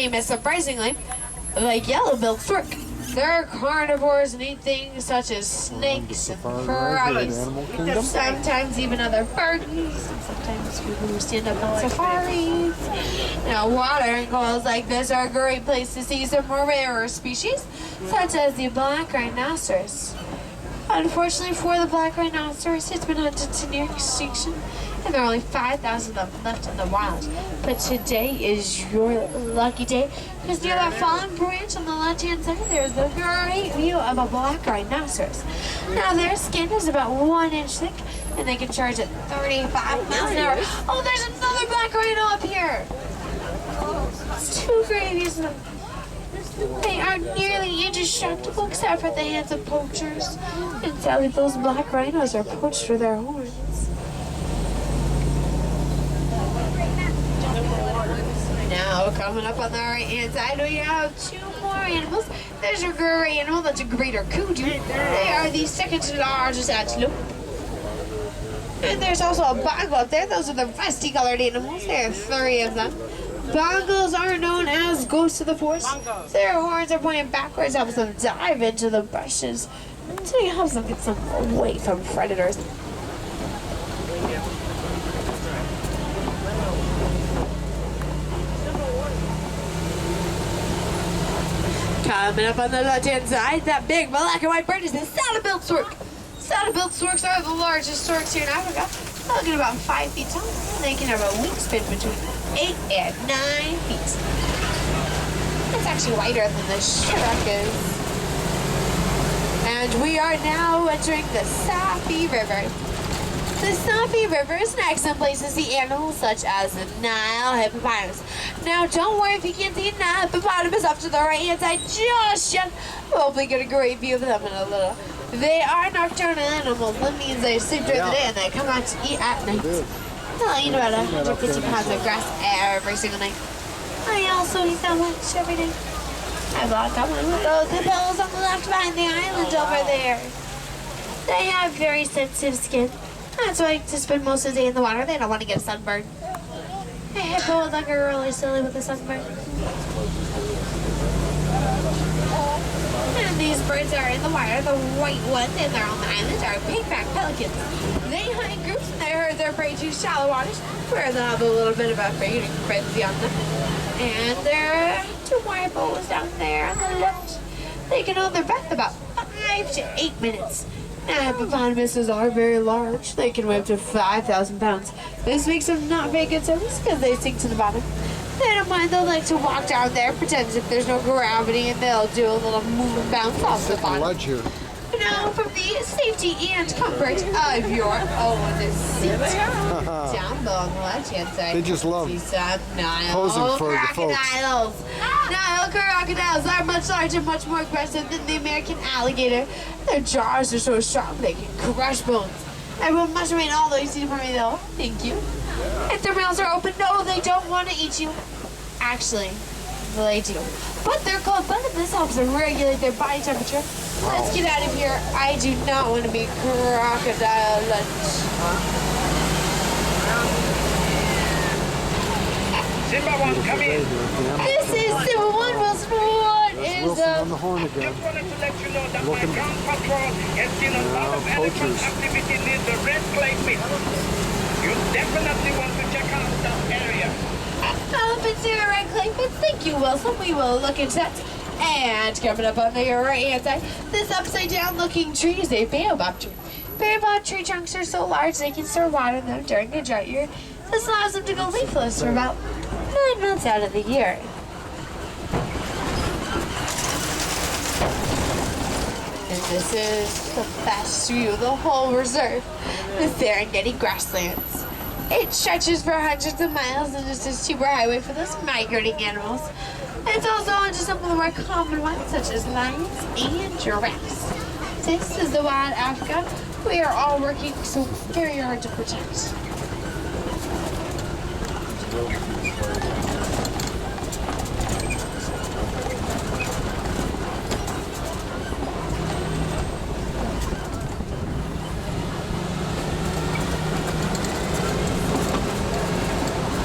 famous, surprisingly, like yellow-billed stork. They're carnivores and eat things such as snakes and froggies, sometimes even other birds, and sometimes people who stand up on safaris. Now, watering holes like this are a great place to see some more rarer species, such as the black rhinoceros. Unfortunately for the black rhinoceros, it's been hunted to near extinction, and there are only 5,000 of them left in the wild. But today is your lucky day, because near that fallen branch on the left-hand side, there's the great view of a black rhinoceros. Now, their skin is about 1 inch thick, and they can charge at 35 miles an hour. Oh, there's another black rhino up here! It's 2 great views of them. They are nearly indestructible except for the hands of poachers. And sadly, those black rhinos are poached for their horns. Now, coming up on the right hand side, we have 2 more animals. There's a gray animal, that's a greater kudu. They are the second largest antelope. And there's also a bongo up there. Those are the rusty colored animals. There are 3 of them. Bongos are known as ghosts of the forest. Their horns are pointed backwards, helps them dive into the bushes. So it helps them get some away from predators. Coming up on the left-hand side, that big black and white bird is the saddle-billed stork. Saddle-billed storks are the largest storks here in Africa. They'll get about 5 feet tall. They can have a wingspan between 8 and 9 feet. It's actually wider than the Shrek is. And we are now entering the Safi River. The Safi River is an excellent place to see animals such as the Nile hippopotamus. Now, don't worry if you can't see a Nile hippopotamus up to the right-hand side just yet. We'll hopefully get a great view of them in a little. They are nocturnal animals. That means they sleep during the day and they come out to eat at night. They'll eat about 150 pounds of grass every single night. I also eat that much every day. I've lost that one with those hippos on the left behind the island over there. They have very sensitive skin. That's why I like to spend most of the day in the water. They don't want to get a sunburn. A hippo would look really silly with a sunburn. And these birds are in the water. The white ones in their own islands are pigback pelicans. They hunt in groups and they herd their prey to shallow waters where they'll have a little bit of a feeding frenzy on them. And there are 2 more hippos down there on the left. They can hold their breath about 5 to 8 minutes. Now, hippopotamuses are very large. They can weigh up to 5,000 pounds. This makes them not very good service because they sink to the bottom. They don't mind. They'll like to walk down there, pretend as if there's no gravity, and they'll do a little move and bounce off the bottom. Ledge here. Now, for the safety and comfort of your own seat, down below on the left-hand side, They just love see some Nile posing for the folks. crocodiles. Nile crocodiles are much larger, much more aggressive than the American alligator. Their jaws are so strong they can crush bones. Everyone must remain, although you see for me though. Thank you. If their mouths are open, no, they don't want to eat you. Actually, they do. But they're cold-blooded. This helps them regulate their body temperature. Let's get out of here. I do not want to be crocodile lunch. Simba one, come in. This is Simba One. Wilson, what is Wilson on up? the horn I again. just wanted to let you know that Looking- my ground patrol has seen a lot of elephant poachers. activity near the Red Clay Pit. You definitely want to check out that area. Elephants here at Red Clay Pit. Thank you, Wilson. We will look into that. And coming up on the right-hand side, this upside-down looking tree is a baobab tree. Baobab tree trunks are so large they can store water in them during a drought year. This allows them to go leafless for about 9 months out of the year. And this is the best view of the whole reserve, the Serengeti grasslands. It stretches for hundreds of miles and is a super highway for those migrating animals. It's also home to some of the more common ones, such as lions and giraffes. This is the wild Africa we are all working so very hard to protect.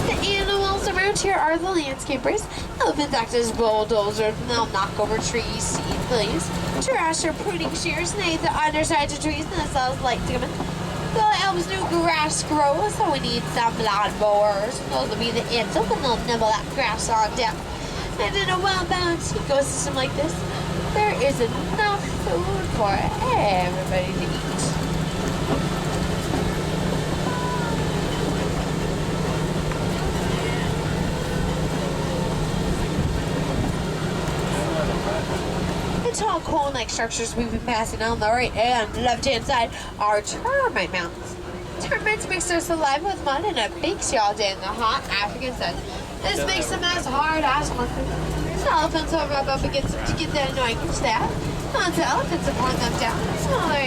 The animals around here are the landscapers. Elephants act as bulldozers and they'll knock over trees, seed, leaves, trash or pruning shears, and they hit the undersides of trees and the cells like to come in. So it helps new grass grow, so we need some lawn mowers. Those will be the insects and they'll nibble that grass on down. And in a well-balanced ecosystem like this, there is enough food for everybody to eat. The tall cone-like structures we've been passing on the right and left-hand side are termite mountains. Termites mix their saliva with mud and it bakes you all day in the hot African sun. This makes them as hard as concrete. So elephants will rub up against them to get that annoying staff. Once the elephants have worn them down, smaller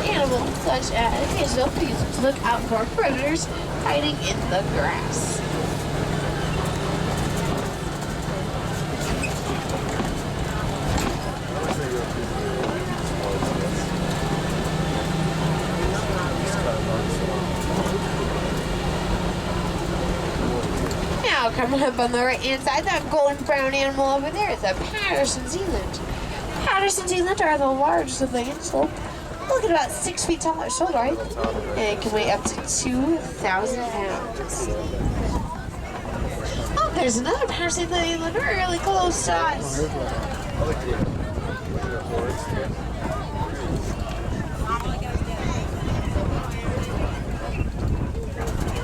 animals such as antelope use them to look out for predators hiding in the grass. Now coming up on the right hand side, that golden brown animal over there is a Patterson Zealand. Patterson Zealand are the largest of the antelope. Look at about 6 feet tall at shoulder height, and it can weigh up to 2,000 pounds. Oh, there's another Patterson Zealand really close to us.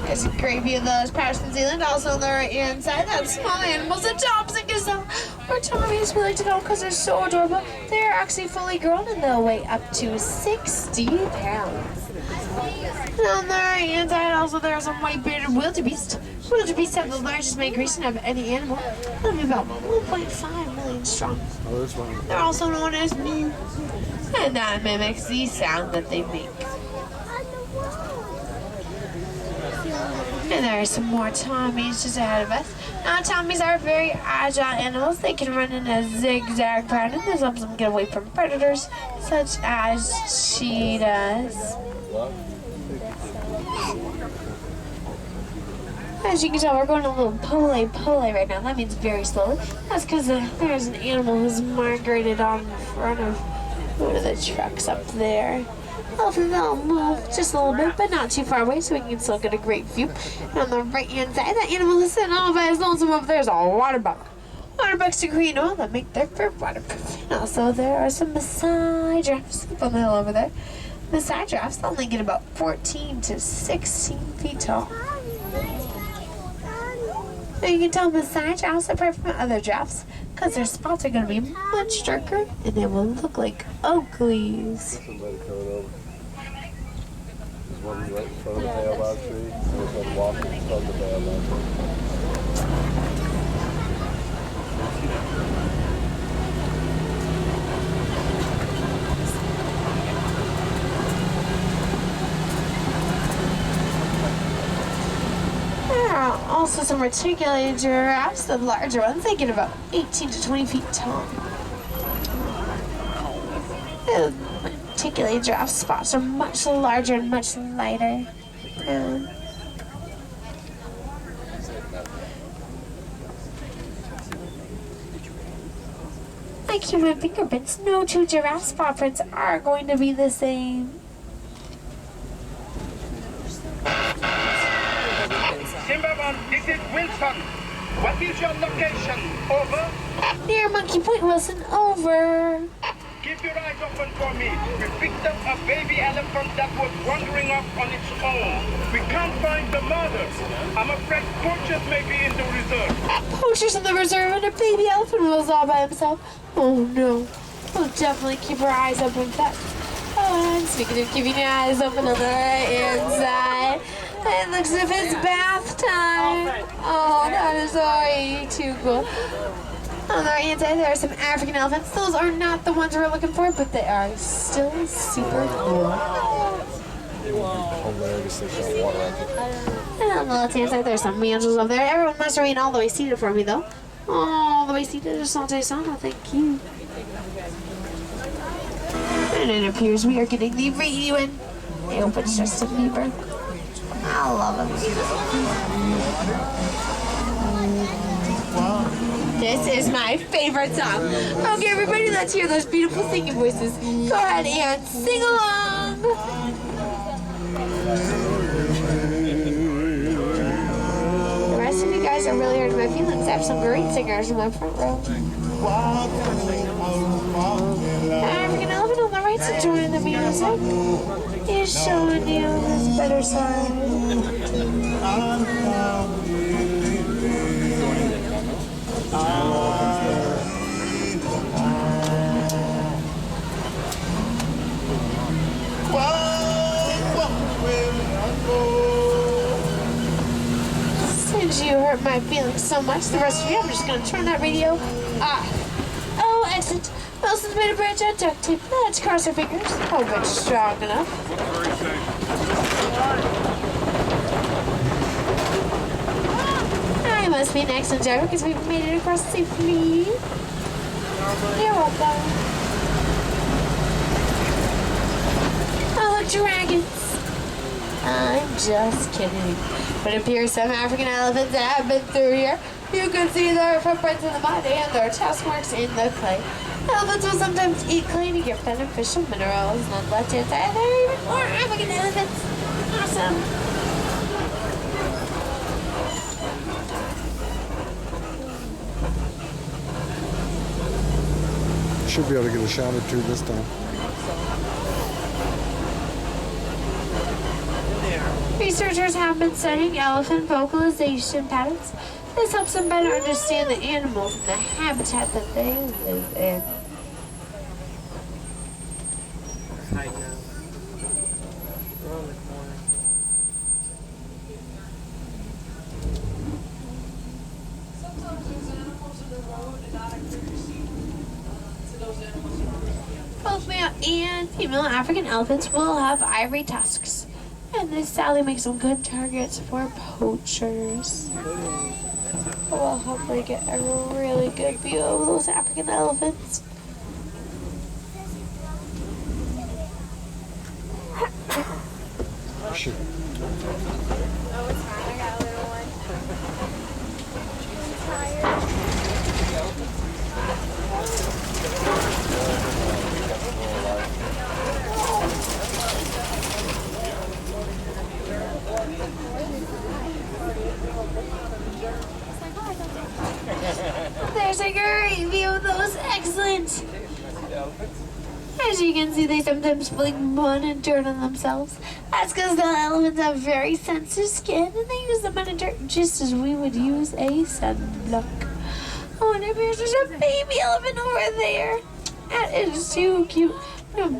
There's a great view of those Patterson Zealand. Also on the right hand side, that small animals, the Thompson gazelle, or Tommies we like to call them because they're so adorable. They're actually fully grown and they'll weigh up to 60 pounds. And on the right hand side, also there's a white-bearded wildebeest. Wildebeest have the largest migration of any animal. They'll be about 1.5 million strong. They're also known as mews, and that mimics the sound that they make. And there are some more Tommies just ahead of us. Now, Tommies are very agile animals. They can run in a zigzag pattern. This helps them get away from predators, such as cheetahs. As you can tell, we're going a little pole right now. That means very slowly. That's because there's an animal who's migrated on in front of one of the trucks up there. Hopefully they'll move just a little bit, but not too far away, so we can still get a great view. And on the right-hand side, that animal is sitting all by his lonesome over there is a water buck. Water bucks to green oil that make their fur waterproof. And also, there are some Maasai giraffes up on the hill over there. Maasai giraffes only get about 14 to 16 feet tall. Now you can tell Maasai giraffes apart from other giraffes because their spots are going to be much darker and they will look like Oakleys. One right in front of the baobab tree, and there's one walking in front of the baobab tree. There are also some reticulated giraffes, the larger ones. They get about 18 to 20 feet tall. The reticulated giraffe spots are much larger and much lighter. Like human fingerprints, no two giraffe spot prints are going to be the same. Timberman, this is Wilson. What is your location? Over. Near Monkey Point, Wilson. Over. Keep your eyes open for me. We picked up a baby elephant that was wandering off on its own. We can't find the mother. I'm afraid poachers may be in the reserve. Poachers in the reserve and a baby elephant was all by himself. Oh no. We'll definitely keep our eyes open for that. Oh, and speaking of keeping your eyes open on the right hand side, it looks as if it's bath time. Oh, that is already too cool. On the right hand side, there are some African elephants. Those are not the ones we're looking for, but they are still super cool. Hilarious, they got water out there. And on the left hand side, there's some angels over there. Everyone must remain all the way seated for me, though. All the way seated, Asante Sana, thank you. And it appears we are getting the radio in. I hope it's Justin Bieber. I love him. This is my favorite song. Okay, everybody, let's hear those beautiful singing voices. Go ahead and sing along. The rest of you guys are really hurting my feelings. I have some great singers in my front row. African Elephant on the right's enjoying the music. He's showing you his better side. Since you hurt my feelings so much, the rest of you, I'm just going to turn that radio off. Oh, excellent. Wilson's made a branch out of duct tape. Let's cross our fingers. Hope it's strong enough. I must be an excellent driver because we've made it across safely. You're welcome. Oh, look, dragons. I'm just kidding. But it appears some African elephants that have been through here. You can see their footprints in the mud and their task marks in the clay. Elephants will sometimes eat clay to get beneficial minerals. And on the left hand side, there are even more African elephants. Awesome. Should be able to get a shot or two this time. Researchers have been studying elephant vocalization patterns. This helps them better understand the animals and the habitat that they live in. Both male and female African elephants will have ivory tusks. And this sadly makes them good targets for poachers. We'll hopefully get a really good view of those African elephants. Shoot. Oh, it's fine. I got a little one. She's tired. There's a great view of those. Excellent. As you can see, they sometimes fling mud and dirt on themselves. That's because the elephants have very sensitive skin and they use the mud and dirt just as we would use a sunblock. Oh, and there's a baby elephant over there. That is too cute.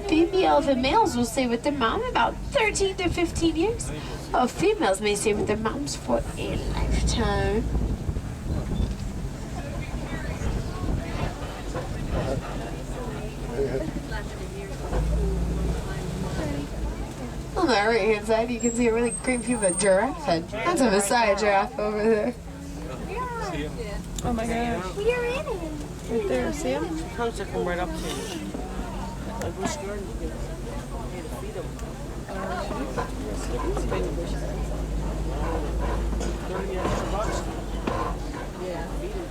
Baby elephant males will stay with their mom about 13 to 15 years, while females may stay with their moms for a lifetime. On the right hand side, you can see a really great view of a giraffe head. That's a Messiah giraffe over there. Oh my gosh. We're in it. Right there, see him? Close to come right up to you. Like we're scared to get feed him. 30 extra bucks. Yeah, feed him.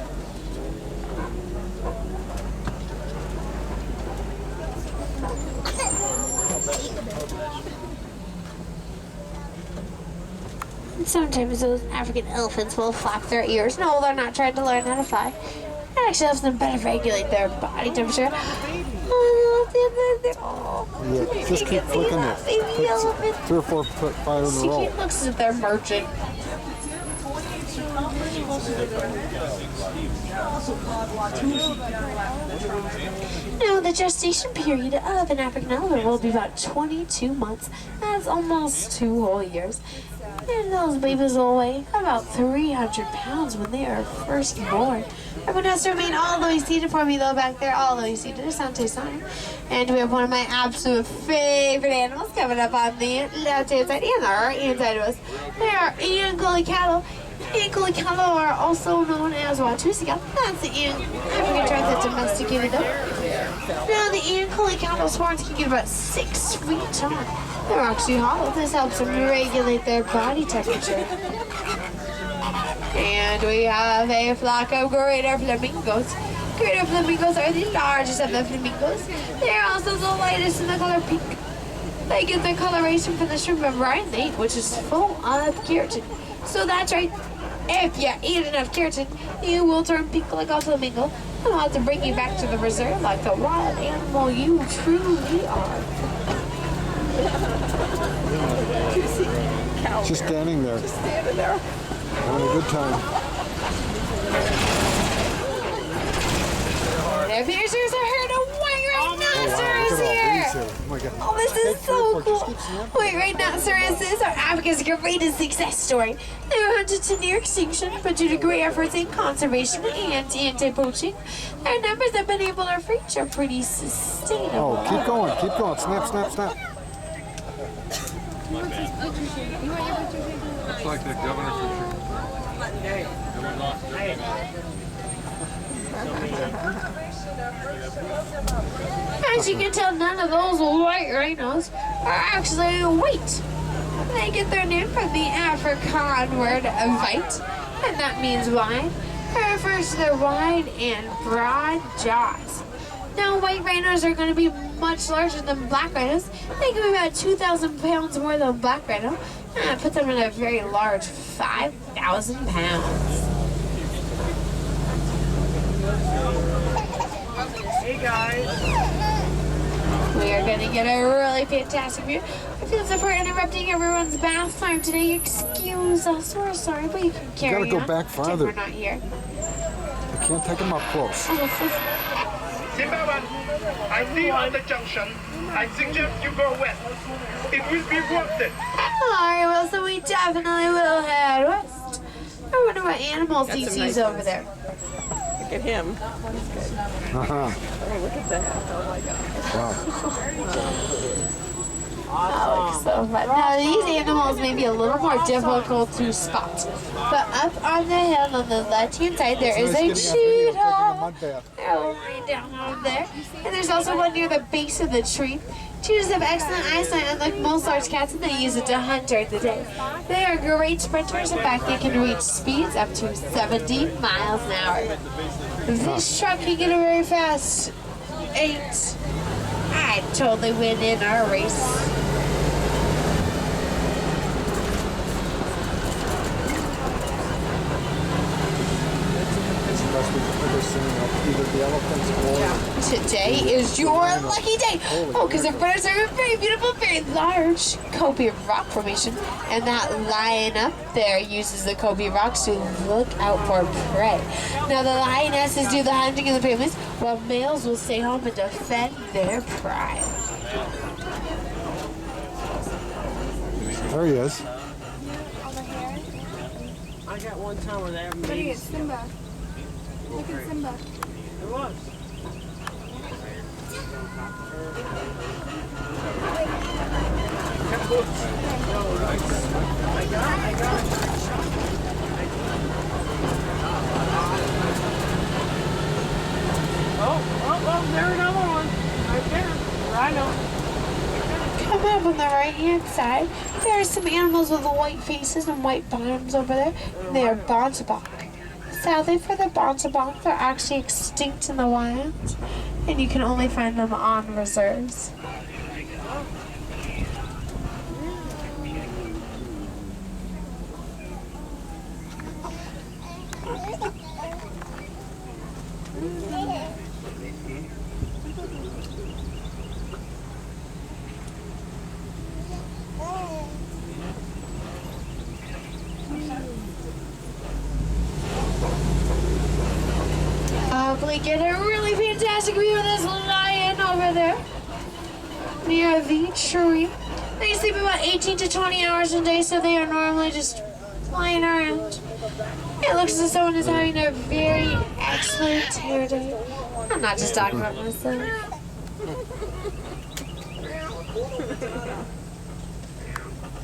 Sometimes those African elephants will flap their ears. No, they're not trying to learn how to fly. It actually helps them better regulate their body temperature. Oh, Yeah, just keep flicking it. baby elephant. 3 or 4 foot fire in a See, row. it looks as if they're marching. Now, the gestation period of an African elephant will be about 22 months. That's almost 2 whole years. And those babies will weigh about 300 pounds when they are first born. Everyone has to remain all the way seated for me, though, back there. All the way seated. Asante San. And we have one of my absolute favorite animals coming up on the left hand side and the right hand side of us. They are Angoli cattle. Angoli cattle are also known as Watusi cattle. That's the African tribe that domesticated them. Now, the Angoli cattle's horns can get about 6 feet long. They're actually hollow. This helps them regulate their body temperature. And we have a flock of greater flamingos. Greater flamingos are the largest of the flamingos. They're also the lightest in the color pink. They get their coloration from the shrimp of brine they eat, which is full of keratin. So that's right. If you eat enough keratin, you will turn pink like a flamingo, and we'll have to bring you back to the reserve like the wild animal you truly are. Just standing there. Just standing there. Having a good time. It appears there's a herd of white rhinoceros Look at all here. these here. Oh my God. Oh, this is so cool. White rhinoceroses are Africa's greatest success story. They were hunted to near extinction, but due to great efforts in conservation and anti-poaching, their numbers have been able to reach are pretty sustainable. Oh, keep going. Keep going. Snap, snap, snap. Looks like the governor for sure. As you can tell, none of those white rhinos are actually white. They get their name from the Afrikaan word "vite," and that means wide. It refers to their wide and broad jaws. Now, white rhinos are going to be much larger than black rhinos. They can be about 2,000 pounds more than black rhino, and that puts them in a very large 5,000 pounds. Hey guys. We are going to get a really fantastic view. I feel as if we're interrupting everyone's bath time today. Excuse us, we're sorry, but you can carry go on. back farther. We're not here. You can't take them up close. Zimbawan, I see you at the junction. I suggest you go west. It will be worth it. Alright, well, so we definitely will head west. I wonder what animals he some sees nice over there. Look at him. He's good. Uh-huh. Oh, look at that. Oh my God. Oh, so fun. Now, these animals may be a little more difficult to spot. But up on the hill on the left-hand side, there is a cheetah. They're lying down over there. And there's also one near the base of the tree. Cheetahs have excellent eyesight, unlike most large cats, and they use it to hunt during the day. They are great sprinters. In fact, they can reach speeds up to 70 miles an hour. This truck can get a very fast 8. I'd totally win in our race. Today is your lucky day. Oh, because the birds are a very beautiful, very large Kobe rock formation. And that lion up there uses the Kobe rocks to look out for prey. Now, the lionesses do the hunting in the families, while males will stay home and defend their pride. There he is. I got one time where they have Look me. at Simba. Look at Simba. It was. I got it. Oh, there's another one. Right there. Rhino. Come up on the right-hand side. There are some animals with white faces and white bottoms over there. They are bontebok. Sadly for the bontebok, they're actually extinct in the wild, and you can only find them on reserves. We get a really fantastic view of this lion over there near the tree. They sleep about 18 to 20 hours a day, so they are normally just flying around. It looks as if someone is having a very excellent hair day. I'm not just talking about myself.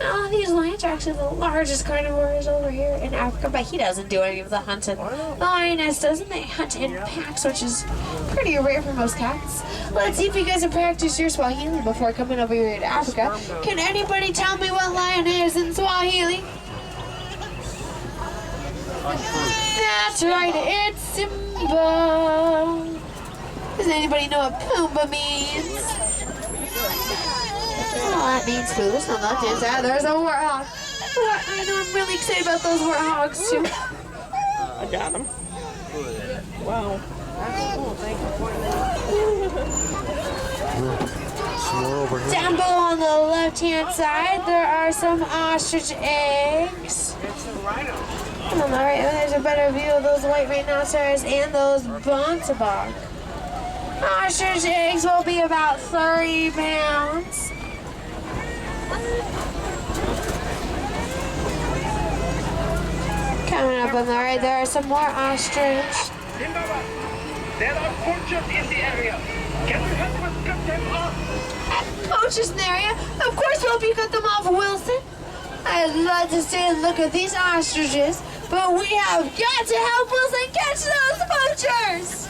Oh, these lions are actually the largest carnivores over here in Africa, but he doesn't do any of the hunting. The lioness doesn't. They hunt in packs, which is pretty rare for most cats. Let's see if you guys have practiced your Swahili before coming over here to Africa. Can anybody tell me what lion is in Swahili? That's right, it's Simba. Does anybody know what Pumbaa means? Oh, that means food. There's no lunch inside. There's a warthog. What? I know, I'm really excited about those warthogs too. I got them. Wow. That's cool. Thank you for that. Some more over here. Down below on the left-hand side, there are some ostrich eggs. And on the right, there's a better view of those white rhinoceros and those bontebok. Ostrich eggs will be about 30 pounds. Coming up on the right, there are some more ostrich. Zimbabwe, there are poachers in the area. Can you help us cut them off? Poachers in the area? Of course we'll help you cut them off, Wilson. I'd love to stay and look at these ostriches, but we have got to help Wilson catch those poachers!